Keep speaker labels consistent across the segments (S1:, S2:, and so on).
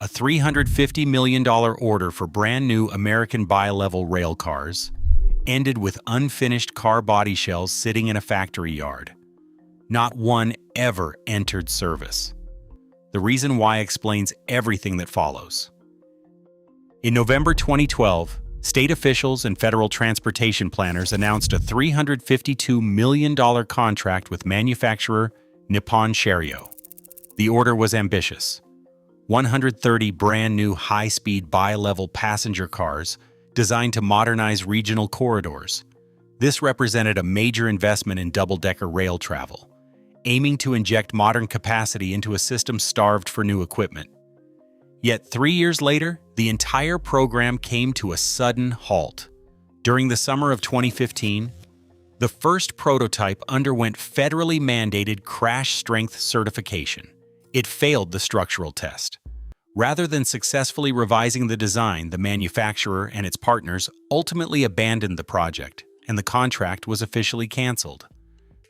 S1: a $350 million order for brand new American bi-level rail cars ended with unfinished car body shells sitting in a factory yard. Not one ever entered service. The reason why explains everything that follows. In November 2012, state officials and federal transportation planners announced a $352 million contract with manufacturer Nippon Sharyo. The order was ambitious. 130 brand new high-speed bi-level passenger cars designed to modernize regional corridors. This represented a major investment in double-decker rail travel, aiming to inject modern capacity into a system starved for new equipment. Yet 3 years later, the entire program came to a sudden halt. During the summer of 2015, the first prototype underwent federally mandated crash strength certification. It failed the structural test. Rather than successfully revising the design, the manufacturer and its partners ultimately abandoned the project, and the contract was officially canceled.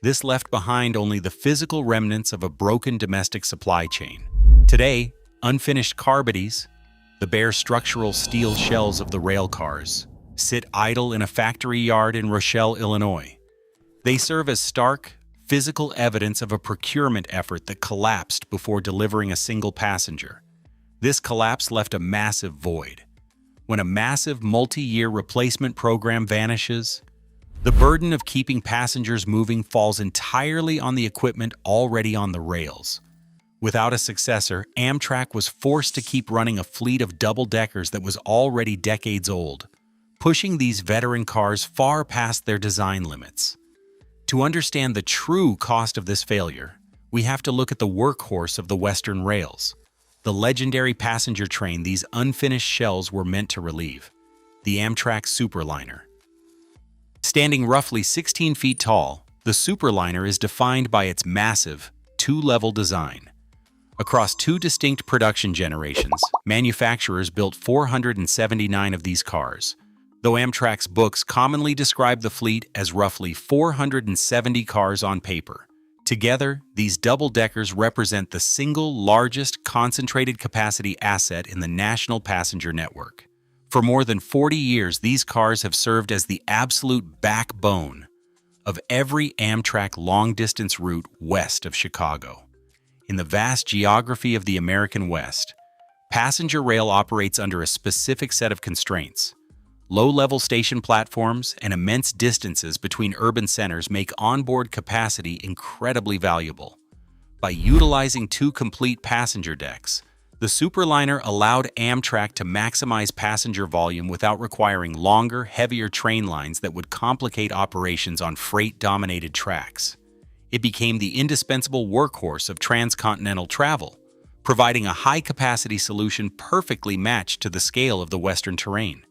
S1: This left behind only the physical remnants of a broken domestic supply chain. Today, unfinished car bodies, the bare structural steel shells of the rail cars, sit idle in a factory yard in Rochelle, Illinois. They serve as stark, physical evidence of a procurement effort that collapsed before delivering a single passenger. This collapse left a massive void. When a massive multi-year replacement program vanishes, the burden of keeping passengers moving falls entirely on the equipment already on the rails. Without a successor, Amtrak was forced to keep running a fleet of double-deckers that was already decades old, pushing these veteran cars far past their design limits. To understand the true cost of this failure, we have to look at the workhorse of the Western rails, the legendary passenger train these unfinished shells were meant to relieve, the Amtrak Superliner. Standing roughly 16 feet tall, the Superliner is defined by its massive, two-level design. Across two distinct production generations, manufacturers built 479 of these cars, though Amtrak's books commonly describe the fleet as roughly 470 cars on paper. Together, these double-deckers represent the single largest concentrated capacity asset in the national passenger network. For more than 40 years, these cars have served as the absolute backbone of every Amtrak long-distance route west of Chicago. In the vast geography of the American West, passenger rail operates under a specific set of constraints. Low-level station platforms and immense distances between urban centers make onboard capacity incredibly valuable. By utilizing two complete passenger decks, the Superliner allowed Amtrak to maximize passenger volume without requiring longer, heavier train lines that would complicate operations on freight-dominated tracks. It became the indispensable workhorse of transcontinental travel, providing a high-capacity solution perfectly matched to the scale of the Western terrain.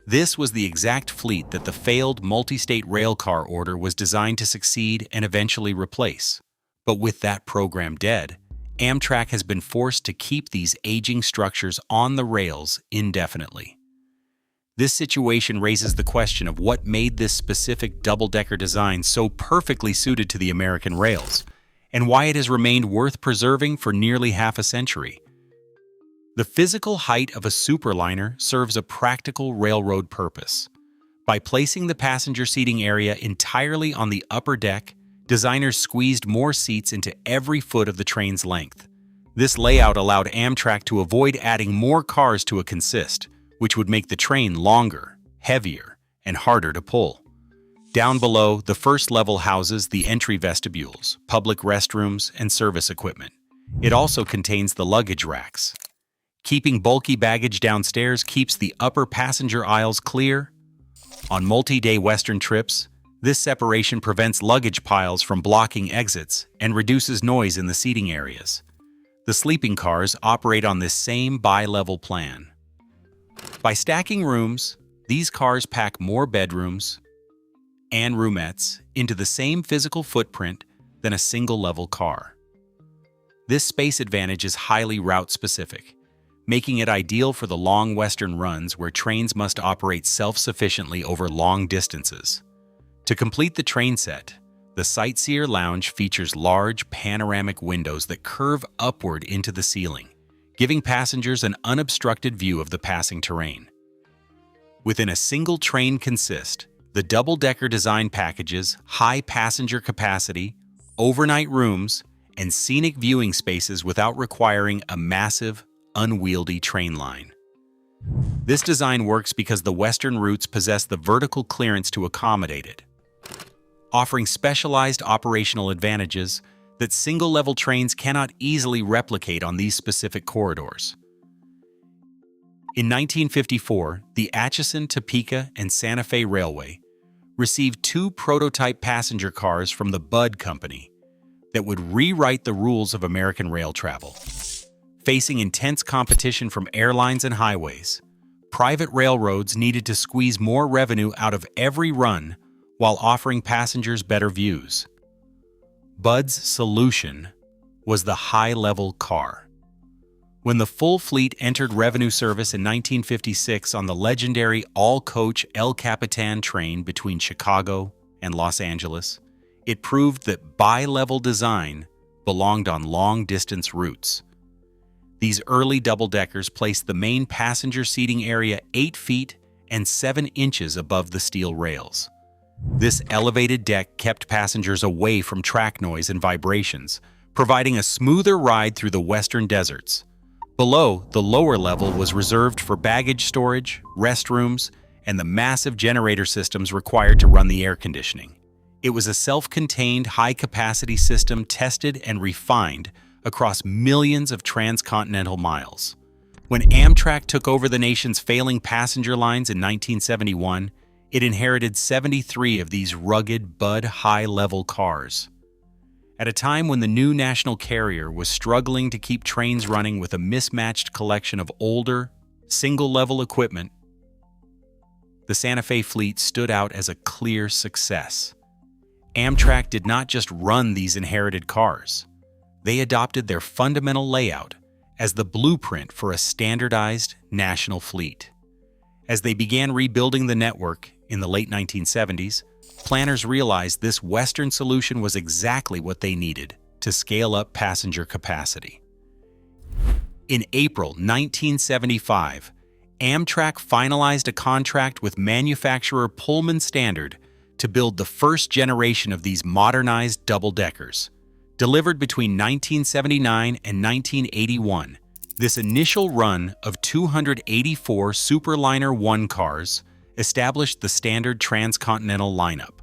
S1: This was the exact fleet that the failed multi-state railcar order was designed to succeed and eventually replace. But with that program dead, Amtrak has been forced to keep these aging structures on the rails indefinitely. This situation raises the question of what made this specific double-decker design so perfectly suited to the American rails, and why it has remained worth preserving for nearly half a century. The physical height of a Superliner serves a practical railroad purpose. By placing the passenger seating area entirely on the upper deck, designers squeezed more seats into every foot of the train's length. This layout allowed Amtrak to avoid adding more cars to a consist, which would make the train longer, heavier, and harder to pull. Down below, the first level houses the entry vestibules, public restrooms, and service equipment. It also contains the luggage racks. Keeping bulky baggage downstairs keeps the upper passenger aisles clear. On multi-day Western trips, this separation prevents luggage piles from blocking exits and reduces noise in the seating areas. The sleeping cars operate on this same bi-level plan. By stacking rooms, these cars pack more bedrooms and roomettes into the same physical footprint than a single-level car. This space advantage is highly route-specific, making it ideal for the long Western runs where trains must operate self-sufficiently over long distances. To complete the train set, the Sightseer Lounge features large panoramic windows that curve upward into the ceiling, giving passengers an unobstructed view of the passing terrain. Within a single train consist the double-decker design packages, high passenger capacity, overnight rooms, and scenic viewing spaces without requiring a massive, unwieldy train line. This design works because the western routes possess the vertical clearance to accommodate it, offering specialized operational advantages that single-level trains cannot easily replicate on these specific corridors. In 1954, the Atchison, Topeka, and Santa Fe Railway received 2 prototype passenger cars from the Budd Company that would rewrite the rules of American rail travel. Facing intense competition from airlines and highways, private railroads needed to squeeze more revenue out of every run while offering passengers better views. Budd's solution was the high-level car. When the full fleet entered revenue service in 1956 on the legendary all-coach El Capitan train between Chicago and Los Angeles, it proved that bi-level design belonged on long-distance routes. These early double-deckers placed the main passenger seating area 8 feet and 7 inches above the steel rails. This elevated deck kept passengers away from track noise and vibrations, providing a smoother ride through the western deserts. Below, the lower level was reserved for baggage storage, restrooms, and the massive generator systems required to run the air conditioning. It was a self-contained, high-capacity system tested and refined across millions of transcontinental miles. When Amtrak took over the nation's failing passenger lines in 1971, it inherited 73 of these rugged Budd high-level cars. At a time when the new national carrier was struggling to keep trains running with a mismatched collection of older, single-level equipment, the Santa Fe fleet stood out as a clear success. Amtrak did not just run these inherited cars. They adopted their fundamental layout as the blueprint for a standardized national fleet. As they began rebuilding the network in the late 1970s, planners realized this Western solution was exactly what they needed to scale up passenger capacity. In April 1975, Amtrak finalized a contract with manufacturer Pullman Standard to build the first generation of these modernized double-deckers. Delivered between 1979 and 1981, this initial run of 284 Superliner 1 cars established the standard transcontinental lineup.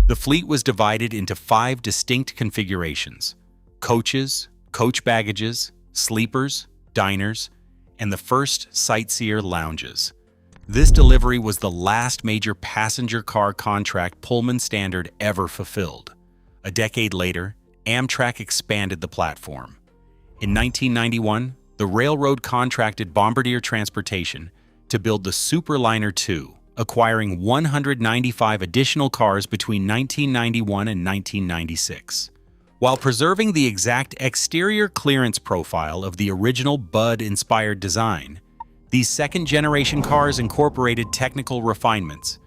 S1: The fleet was divided into 5 distinct configurations: coaches, coach baggages, sleepers, diners, and the first sightseer lounges. This delivery was the last major passenger car contract Pullman Standard ever fulfilled. A decade later, Amtrak expanded the platform. In 1991, the railroad contracted Bombardier Transportation to build the Superliner 2, acquiring 195 additional cars between 1991 and 1996. While preserving the exact exterior clearance profile of the original Budd-inspired design, these second-generation cars incorporated technical refinements,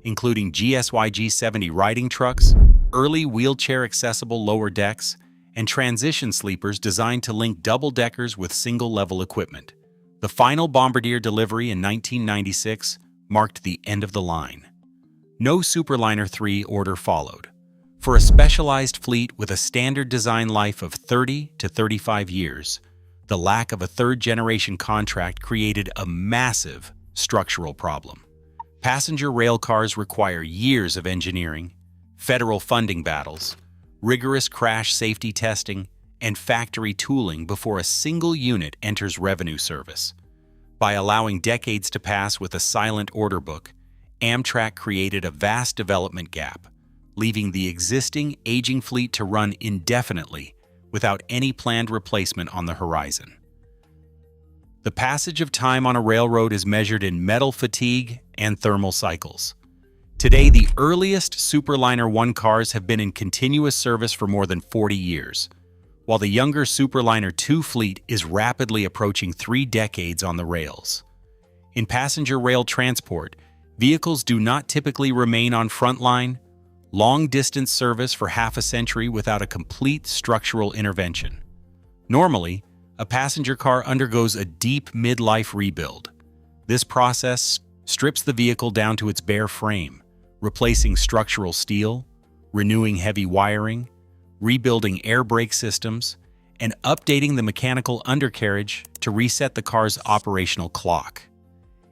S1: including GSYG 70 riding trucks, early wheelchair-accessible lower decks, and transition sleepers designed to link double-deckers with single-level equipment. The final Bombardier delivery in 1996 marked the end of the line. No Superliner 3 order followed. For a specialized fleet with a standard design life of 30 to 35 years, the lack of a third-generation contract created a massive structural problem. Passenger rail cars require years of engineering, federal funding battles, rigorous crash safety testing, and factory tooling before a single unit enters revenue service. By allowing decades to pass with a silent order book, Amtrak created a vast development gap, leaving the existing, aging fleet to run indefinitely without any planned replacement on the horizon. The passage of time on a railroad is measured in metal fatigue and thermal cycles. Today, the earliest Superliner 1 cars have been in continuous service for more than 40 years, while the younger Superliner 2 fleet is rapidly approaching 3 decades on the rails. In passenger rail transport, vehicles do not typically remain on frontline, long-distance service for half a century without a complete structural intervention. Normally, a passenger car undergoes a deep midlife rebuild. This process strips the vehicle down to its bare frame, replacing structural steel, renewing heavy wiring, rebuilding air brake systems, and updating the mechanical undercarriage to reset the car's operational clock.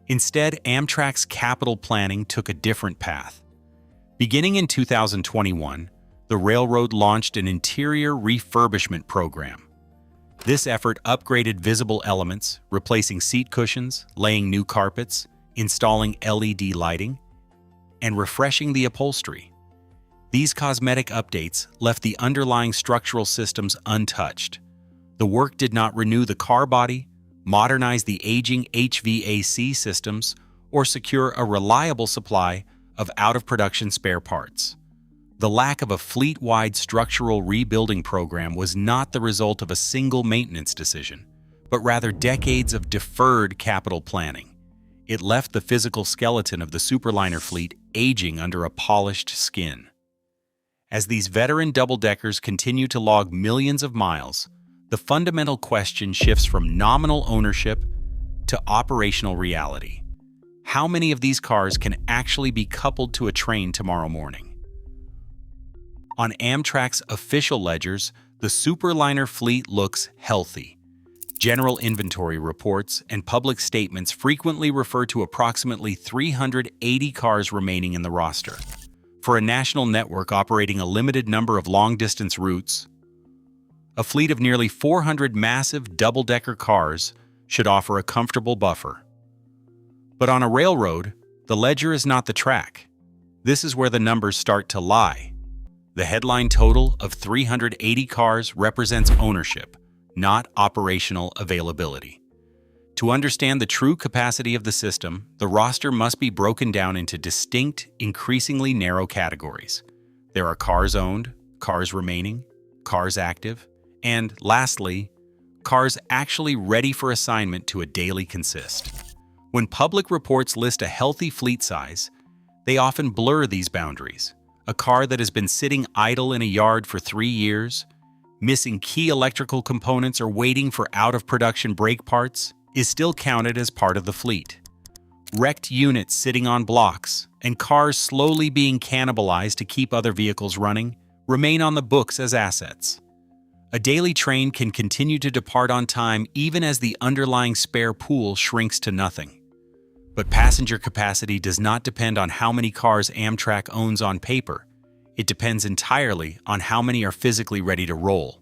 S1: Instead, Amtrak's capital planning took a different path. Beginning in 2021, the railroad launched an interior refurbishment program. This effort upgraded visible elements, replacing seat cushions, laying new carpets, installing LED lighting, and refreshing the upholstery. These cosmetic updates left the underlying structural systems untouched. The work did not renew the car body, modernize the aging HVAC systems, or secure a reliable supply of out-of-production spare parts. The lack of a fleet-wide structural rebuilding program was not the result of a single maintenance decision, but rather decades of deferred capital planning. It left the physical skeleton of the Superliner fleet aging under a polished skin. As these veteran double-deckers continue to log millions of miles, the fundamental question shifts from nominal ownership to operational reality. How many of these cars can actually be coupled to a train tomorrow morning? On Amtrak's official ledgers, the Superliner fleet looks healthy. General inventory reports and public statements frequently refer to approximately 380 cars remaining in the roster. For a national network operating a limited number of long-distance routes, a fleet of nearly 400 massive double-decker cars should offer a comfortable buffer. But on a railroad, the ledger is not the track. This is where the numbers start to lie. The headline total of 380 cars represents ownership, not operational availability. To understand the true capacity of the system, the roster must be broken down into distinct, increasingly narrow categories. There are cars owned, cars remaining, cars active, and, lastly, cars actually ready for assignment to a daily consist. When public reports list a healthy fleet size, they often blur these boundaries. A car that has been sitting idle in a yard for 3 years, missing key electrical components or waiting for out-of-production brake parts, is still counted as part of the fleet. Wrecked units sitting on blocks and cars slowly being cannibalized to keep other vehicles running remain on the books as assets. A daily train can continue to depart on time even as the underlying spare pool shrinks to nothing. But passenger capacity does not depend on how many cars Amtrak owns on paper. It depends entirely on how many are physically ready to roll.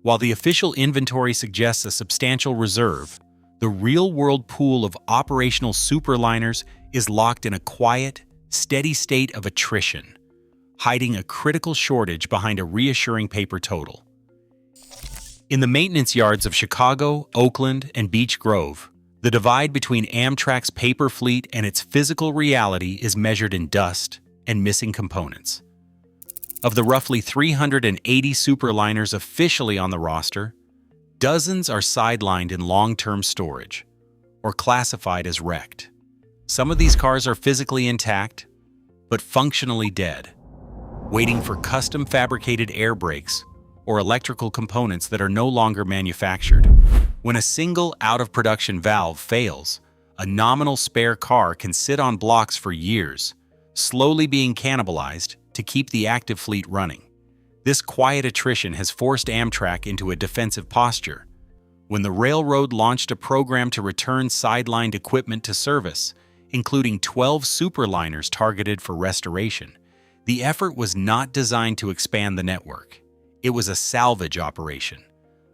S1: While the official inventory suggests a substantial reserve, the real-world pool of operational superliners is locked in a quiet, steady state of attrition, hiding a critical shortage behind a reassuring paper total. In the maintenance yards of Chicago, Oakland, and Beech Grove, the divide between Amtrak's paper fleet and its physical reality is measured in dust and missing components. Of the roughly 380 Superliners officially on the roster, dozens are sidelined in long-term storage or classified as wrecked. Some of these cars are physically intact, but functionally dead, waiting for custom-fabricated air brakes or electrical components that are no longer manufactured. When a single out-of-production valve fails, a nominal spare car can sit on blocks for years, slowly being cannibalized to keep the active fleet running. This quiet attrition has forced Amtrak into a defensive posture. When the railroad launched a program to return sidelined equipment to service, including 12 Superliners targeted for restoration, the effort was not designed to expand the network. It was a salvage operation,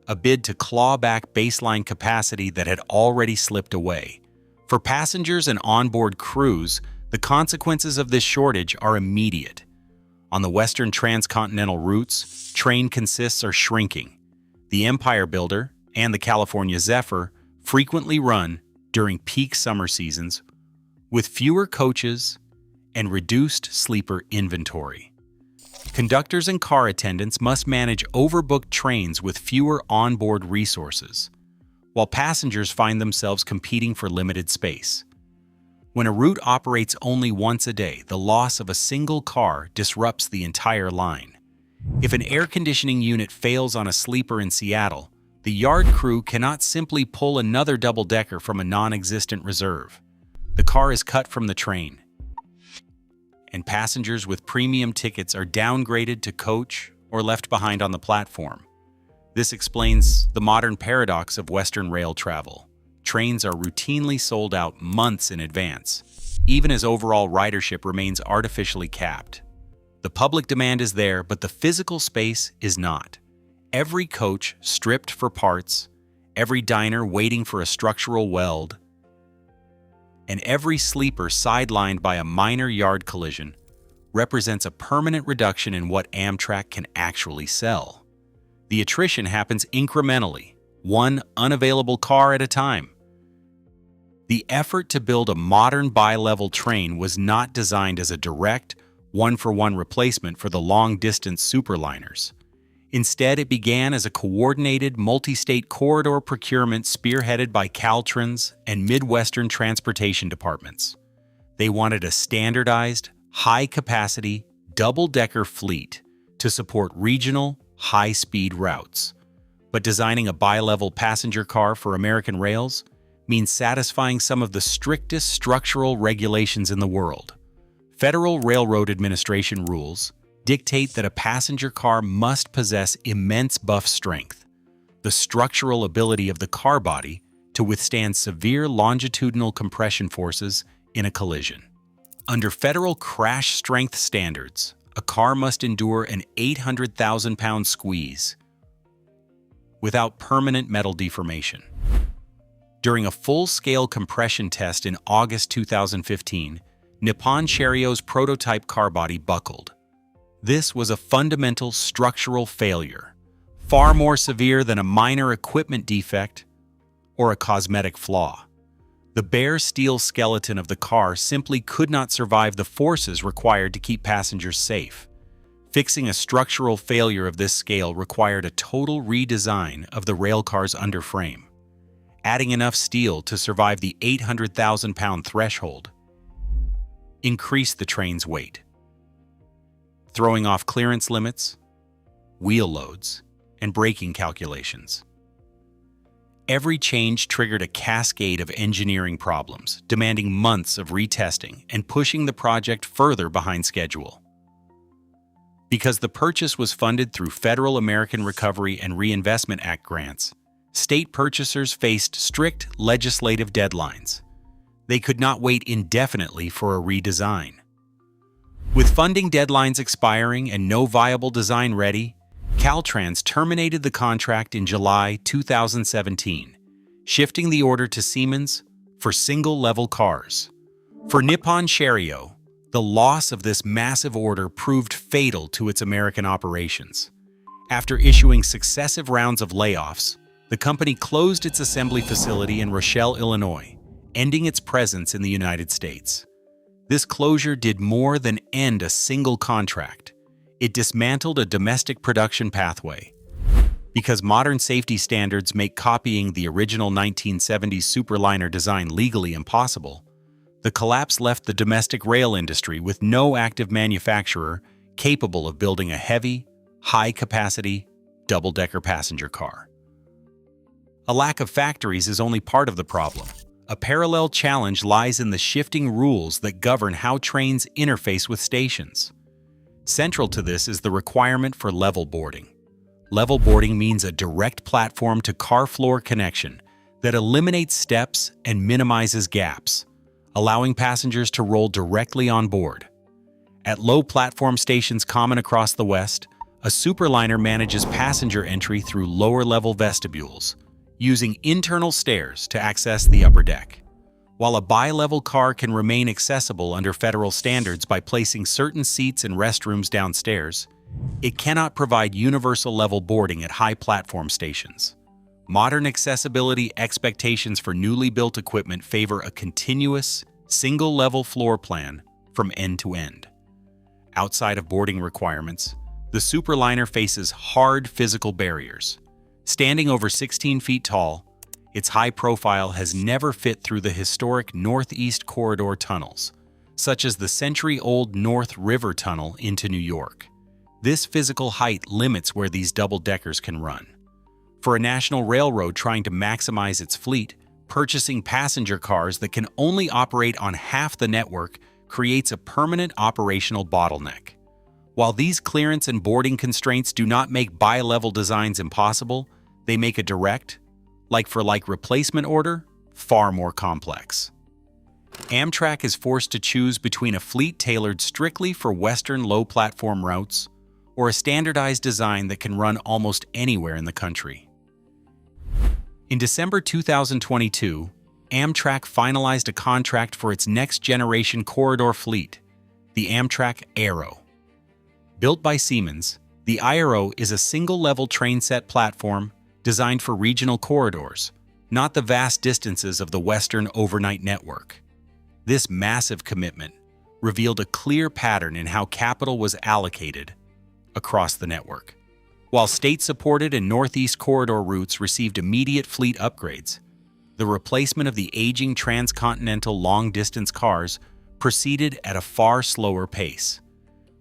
S1: a bid to claw back baseline capacity that had already slipped away. For passengers and onboard crews, the consequences of this shortage are immediate. On the Western transcontinental routes, train consists are shrinking. The Empire Builder and the California Zephyr frequently run during peak summer seasons with fewer coaches and reduced sleeper inventory. Conductors and car attendants must manage overbooked trains with fewer onboard resources, while passengers find themselves competing for limited space. When a route operates only once a day, the loss of a single car disrupts the entire line. If an air conditioning unit fails on a sleeper in Seattle, The yard crew cannot simply pull another double-decker from a non-existent reserve. The car is cut from the train, and passengers with premium tickets are downgraded to coach or left behind on the platform. This explains the modern paradox of Western rail travel. Trains are routinely sold out months in advance, even as overall ridership remains artificially capped. The public demand is there, but the physical space is not. Every coach stripped for parts, every diner waiting for a structural weld, and every sleeper sidelined by a minor yard collision represents a permanent reduction in what Amtrak can actually sell. The attrition happens incrementally, one unavailable car at a time. The effort to build a modern bi-level train was not designed as a direct, one-for-one replacement for the long-distance Superliners. Instead, it began as a coordinated, multi-state corridor procurement spearheaded by Caltrans and Midwestern transportation departments. They wanted a standardized, high-capacity, double-decker fleet to support regional, high-speed routes. But designing a bi-level passenger car for American rails means satisfying some of the strictest structural regulations in the world. Federal Railroad Administration rules dictate that a passenger car must possess immense buff strength, the structural ability of the car body to withstand severe longitudinal compression forces in a collision. Under federal crash strength standards, a car must endure an 800,000-pound squeeze without permanent metal deformation. During a full-scale compression test in August 2015, Nippon Sharyo's prototype car body buckled. This was a fundamental structural failure, far more severe than a minor equipment defect or a cosmetic flaw. The bare steel skeleton of the car simply could not survive the forces required to keep passengers safe. Fixing a structural failure of this scale required a total redesign of the railcar's underframe. Adding enough steel to survive the 800,000-pound threshold increased the train's weight, throwing off clearance limits, wheel loads, and braking calculations. Every change triggered a cascade of engineering problems, demanding months of retesting and pushing the project further behind schedule. Because the purchase was funded through Federal American Recovery and Reinvestment Act grants, state purchasers faced strict legislative deadlines. They could not wait indefinitely for a redesign. With funding deadlines expiring and no viable design ready, Caltrans terminated the contract in July 2017, shifting the order to Siemens for single-level cars. For Nippon Sharyo, the loss of this massive order proved fatal to its American operations. After issuing successive rounds of layoffs, the company closed its assembly facility in Rochelle, Illinois, ending its presence in the United States. This closure did more than end a single contract. It dismantled a domestic production pathway. Because modern safety standards make copying the original 1970s Superliner design legally impossible, the collapse left the domestic rail industry with no active manufacturer capable of building a heavy, high-capacity, double-decker passenger car. A lack of factories is only part of the problem. A parallel challenge lies in the shifting rules that govern how trains interface with stations. Central to this is the requirement for level boarding. Level boarding means a direct platform to car floor connection that eliminates steps and minimizes gaps, allowing passengers to roll directly on board. At low platform stations common across the West, a Superliner manages passenger entry through lower-level vestibules, using internal stairs to access the upper deck. While a bi-level car can remain accessible under federal standards by placing certain seats and restrooms downstairs, it cannot provide universal level boarding at high platform stations. Modern accessibility expectations for newly built equipment favor a continuous, single-level floor plan from end to end. Outside of boarding requirements, the Superliner faces hard physical barriers. Standing over 16 feet tall, its high profile has never fit through the historic Northeast Corridor tunnels, such as the century-old North River Tunnel into New York. This physical height limits where these double-deckers can run. For a national railroad trying to maximize its fleet, purchasing passenger cars that can only operate on half the network creates a permanent operational bottleneck. While these clearance and boarding constraints do not make bi-level designs impossible, they make a direct, like-for-like replacement order far more complex. Amtrak is forced to choose between a fleet tailored strictly for Western low-platform routes or a standardized design that can run almost anywhere in the country. In December 2022, Amtrak finalized a contract for its next-generation corridor fleet, the Amtrak Aero. Built by Siemens, the Aero is a single-level train-set platform designed for regional corridors, not the vast distances of the Western overnight network. This massive commitment revealed a clear pattern in how capital was allocated across the network. While state-supported and Northeast Corridor routes received immediate fleet upgrades, the replacement of the aging transcontinental long-distance cars proceeded at a far slower pace.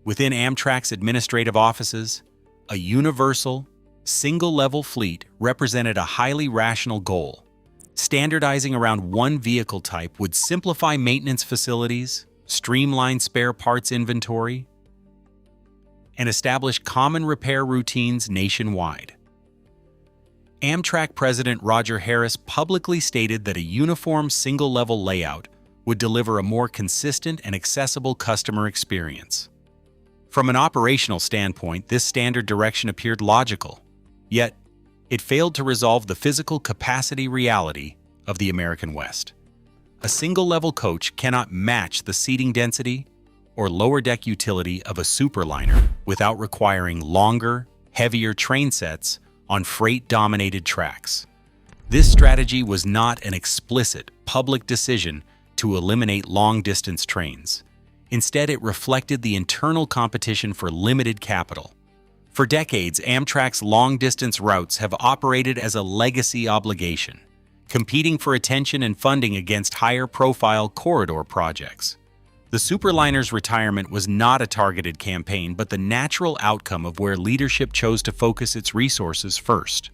S1: Within Amtrak's administrative offices, a universal, single-level fleet represented a highly rational goal. Standardizing around one vehicle type would simplify maintenance facilities, streamline spare parts inventory, and establish common repair routines nationwide. Amtrak President Roger Harris publicly stated that a uniform single-level layout would deliver a more consistent and accessible customer experience. From an operational standpoint, this standard direction appeared logical, yet it failed to resolve the physical capacity reality of the American West. A single-level coach cannot match the seating density or lower deck utility of a Superliner without requiring longer, heavier train sets on freight-dominated tracks. This strategy was not an explicit public decision to eliminate long-distance trains. Instead, it reflected the internal competition for limited capital. For decades, Amtrak's long-distance routes have operated as a legacy obligation, competing for attention and funding against higher-profile corridor projects. The Superliner's retirement was not a targeted campaign, but the natural outcome of where leadership chose to focus its resources first.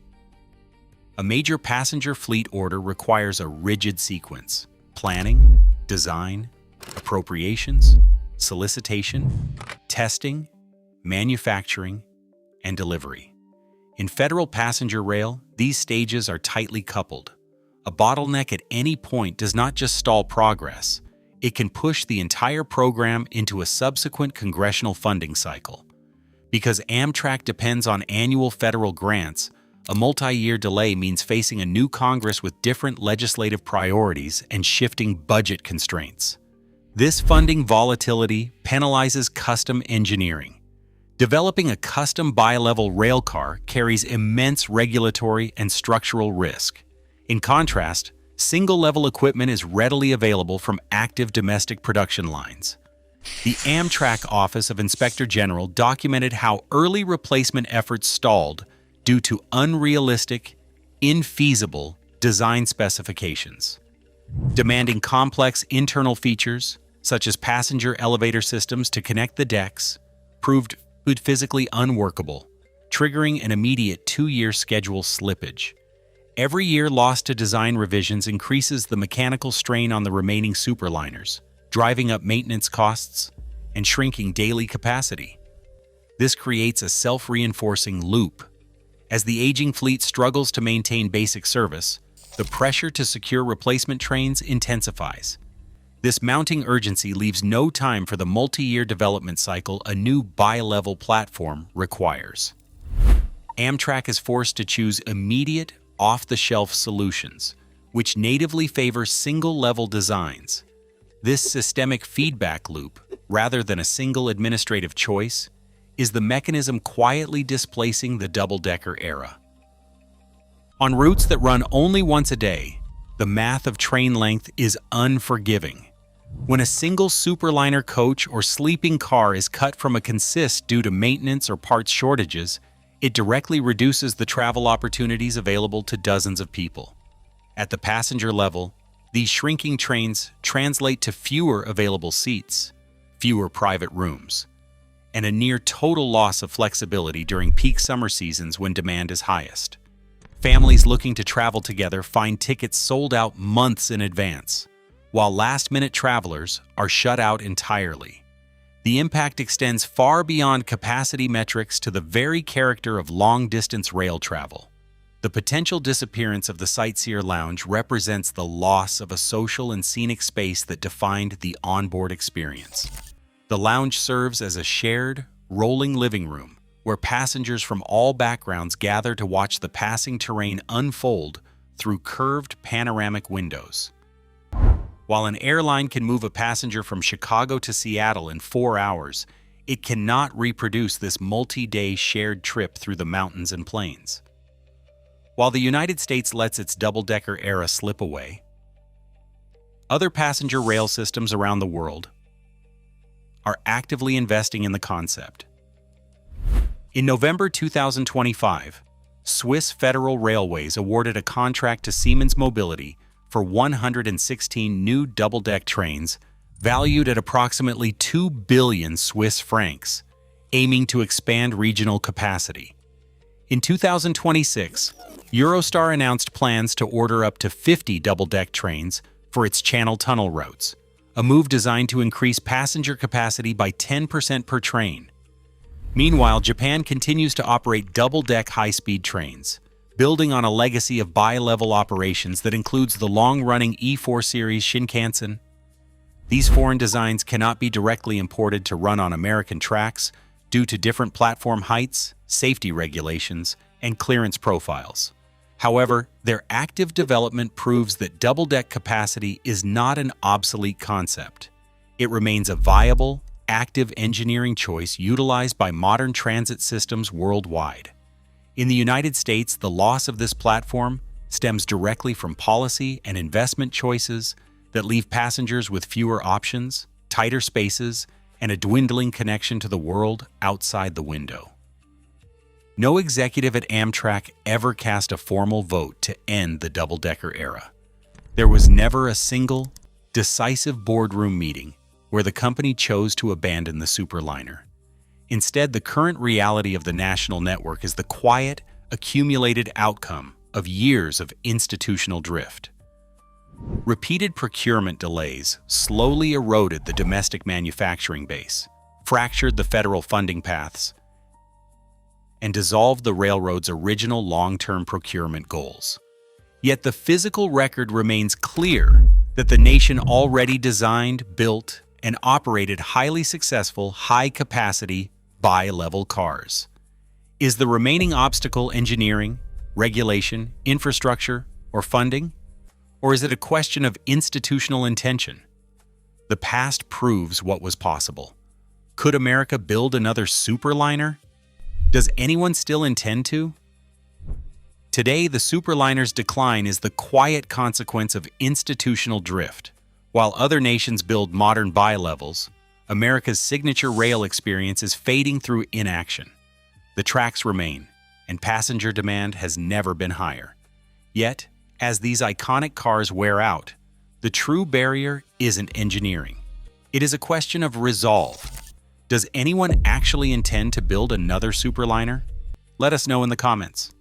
S1: A major passenger fleet order requires a rigid sequence: planning, design, appropriations, solicitation, testing, manufacturing, and delivery. In federal passenger rail, these stages are tightly coupled. A bottleneck at any point does not just stall progress, it can push the entire program into a subsequent congressional funding cycle. Because Amtrak depends on annual federal grants, a multi-year delay means facing a new Congress with different legislative priorities and shifting budget constraints. This funding volatility penalizes custom engineering. Developing a custom bi-level railcar carries immense regulatory and structural risk. In contrast, single-level equipment is readily available from active domestic production lines. The Amtrak Office of Inspector General documented how early replacement efforts stalled due to unrealistic, infeasible design specifications. Demanding complex internal features, such as passenger elevator systems to connect the decks, proved physically unworkable, triggering an immediate 2-year schedule slippage. Every year lost to design revisions increases the mechanical strain on the remaining Superliners, driving up maintenance costs and shrinking daily capacity. This creates a self-reinforcing loop. As the aging fleet struggles to maintain basic service, the pressure to secure replacement trains intensifies. This mounting urgency leaves no time for the multi-year development cycle a new bi-level platform requires. Amtrak is forced to choose immediate, off-the-shelf solutions, which natively favor single-level designs. This systemic feedback loop, rather than a single administrative choice, is the mechanism quietly displacing the double-decker era. On routes that run only once a day, the math of train length is unforgiving. When a single Superliner coach or sleeping car is cut from a consist due to maintenance or parts shortages, it directly reduces the travel opportunities available to dozens of people. At the passenger level, these shrinking trains translate to fewer available seats, fewer private rooms, and a near total loss of flexibility during peak summer seasons when demand is highest. Families looking to travel together find tickets sold out months in advance, while last-minute travelers are shut out entirely. The impact extends far beyond capacity metrics to the very character of long-distance rail travel. The potential disappearance of the Sightseer Lounge represents the loss of a social and scenic space that defined the onboard experience. The lounge serves as a shared, rolling living room where passengers from all backgrounds gather to watch the passing terrain unfold through curved panoramic windows. While an airline can move a passenger from Chicago to Seattle in 4 hours, it cannot reproduce this multi-day shared trip through the mountains and plains. While the United States lets its double-decker era slip away, other passenger rail systems around the world are actively investing in the concept. In November 2025, Swiss Federal Railways awarded a contract to Siemens Mobility for 116 new double-deck trains valued at approximately 2 billion Swiss francs, aiming to expand regional capacity. In 2026, Eurostar announced plans to order up to 50 double-deck trains for its Channel Tunnel routes, a move designed to increase passenger capacity by 10% per train. Meanwhile, Japan continues to operate double-deck high-speed trains, building on a legacy of bi-level operations that includes the long-running E4 series Shinkansen. These foreign designs cannot be directly imported to run on American tracks due to different platform heights, safety regulations, and clearance profiles. However, their active development proves that double-deck capacity is not an obsolete concept. It remains a viable, active engineering choice utilized by modern transit systems worldwide. In the United States, the loss of this platform stems directly from policy and investment choices that leave passengers with fewer options, tighter spaces, and a dwindling connection to the world outside the window. No executive at Amtrak ever cast a formal vote to end the double-decker era. There was never a single, decisive boardroom meeting where the company chose to abandon the Superliner. Instead, the current reality of the national network is the quiet, accumulated outcome of years of institutional drift. Repeated procurement delays slowly eroded the domestic manufacturing base, fractured the federal funding paths, and dissolved the railroad's original long-term procurement goals. Yet the physical record remains clear that the nation already designed, built, and operated highly successful, high-capacity, bi-level cars. Is the remaining obstacle engineering, regulation, infrastructure, or funding? Or is it a question of institutional intention? The past proves what was possible. Could America build another Superliner? Does anyone still intend to? Today, the Superliner's decline is the quiet consequence of institutional drift. While other nations build modern bi-levels, America's signature rail experience is fading through inaction. The tracks remain, and passenger demand has never been higher. Yet, as these iconic cars wear out, the true barrier isn't engineering. It is a question of resolve. Does anyone actually intend to build another Superliner? Let us know in the comments.